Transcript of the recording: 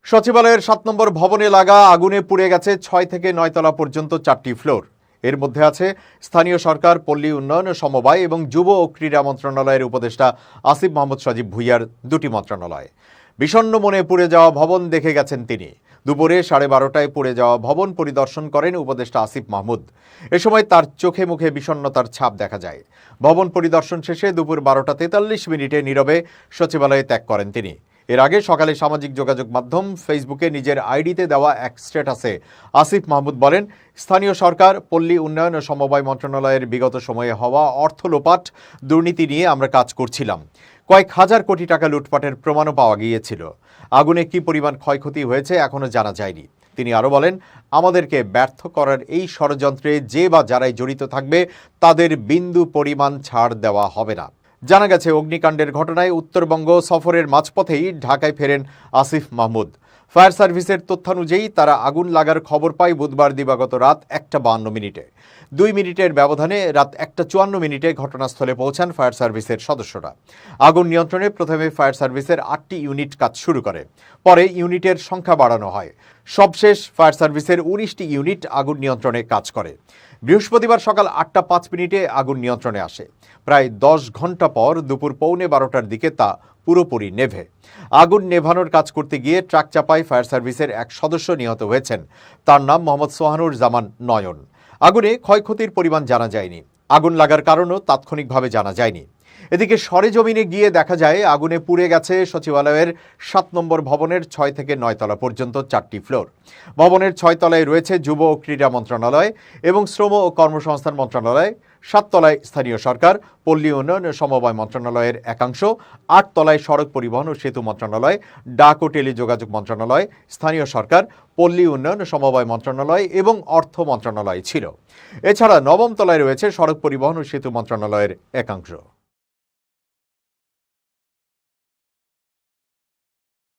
সচিবালয়ের ৭ নম্বর ভবনে লাগা আগুনে পুড়ে গেছে ৬ থেকে ৯ তলা পর্যন্ত ৪টি ফ্লোর। এর মধ্যে আছে স্থানীয় সরকার, পল্লী উন্নয়ন ও সমবায় এবং যুব ও ক্রীড়া মন্ত্রণালয়ের উপদেষ্টা আসিফ মাহমুদ সজীব ভুঁইয়ার দুটি মন্ত্রণালয়। বিষণ্ণ মনে পুড়ে যাওয়া ভবন দেখে গেছেন তিনি। দুপুরে 12:30টায় পুড়ে যাওয়া ভবন পরিদর্শন করেন উপদেষ্টা আসিফ মাহমুদ। এ সময় তার চোখে মুখে বিষণ্ণতার ছাপ দেখা যায়। ভবন পরিদর্শন শেষে দুপুর 12:43 নীরবে সচিবালয়ে ত্যাগ করেন তিনি। এর আগে সকালে সামাজিক যোগাযোগ মাধ্যম ফেসবুকে নিজের আইডিতে দেওয়া এক স্ট্যাটাসে আসিফ মাহমুদ বলেন, স্থানীয় সরকার, পল্লী উন্নয়ন ও সমবায় মন্ত্রণালয়ের বিগত সময়ে হওয়া অর্থ লোপাট, দুর্নীতি নিয়ে আমরা কাজ করছিলাম। কয়েক হাজার কোটি টাকা লুটপাটের প্রমাণও পাওয়া গিয়েছিল। আগুনে কি পরিমাণ ক্ষয়ক্ষতি হয়েছে এখনো জানা যায়নি। তিনি আরও বলেন, আমাদেরকে ব্যর্থ করার এই ষড়যন্ত্রে যে বা যারাই জড়িত থাকবে তাদের বিন্দু পরিমাণ ছাড় দেওয়া হবে না। জানা গেছে, অগ্নিকাণ্ডের ঘটনায় উত্তরবঙ্গ সফরের মাঝপথেই ঢাকায় ফেরেন আসিফ মাহমুদ। ফায়ার সার্ভিসের তথ্যানুযায়ী তারা আগুন লাগার খবর পায় বুধবার দিবাগত রাত 1:52। 2 মিনিটের ব্যবধানে রাত 1:54 ঘটনাস্থলে পৌঁছান ফায়ার সার্ভিসের সদস্যরা। আগুন নিয়ন্ত্রণে প্রথমে ফায়ার সার্ভিসের 8টি ইউনিট কাজ শুরু করে। পরে ইউনিটের সংখ্যা বাড়ানো হয়। সবশেষ ফায়ার সার্ভিসের 19টি ইউনিট আগুন নিয়ন্ত্রণে কাজ করে। বৃহস্পতিবার সকাল 8:05 আগুন নিয়ন্ত্রণে আসে। প্রায় 10 ঘন্টা পর দুপুর 11:15টার দিকে তা পুরোপুরি নেভে। আগুন নেভানোর কাজ করতে গিয়ে ট্রাক চাপায় ফায়ার সার্ভিসের এক সদস্য নিহত হয়েছেন। তার নাম মোহাম্মদ সোহানুর জামান নয়ন। আগুনে ক্ষয়ক্ষতির পরিমাণ জানা যায়নি। আগুন লাগার কারণও তাৎক্ষণিকভাবে জানা যায়নি। এদিকে সরেজমিনে গিয়ে দেখা যায় আগুনে পুড়ে গেছে সচিবালয়ের 7 নম্বর ভবনের 6 থেকে 9 তলা পর্যন্ত 4টি ফ্লোর। ভবনের 6 তলায় রয়েছে যুব ও ক্রীড়া মন্ত্রণালয় এবং শ্রম ও কর্মসংস্থান মন্ত্রণালয়। 7 তলায় স্থানীয় সরকার, পল্লী উন্নয়ন ও সমবায় মন্ত্রণালয়ের একাংশ। 8 তলায় সড়ক পরিবহন ও সেতু মন্ত্রণালয়, ডাক ও টেলিযোগাযোগ মন্ত্রণালয়, স্থানীয় সরকার, পল্লী উন্নয়ন ও সমবায় মন্ত্রণালয় এবং অর্থ মন্ত্রণালয় ছিল। এছাড়া 9ম তলায় রয়েছে সড়ক পরিবহন ও সেতু মন্ত্রণালয়ের একাংশ।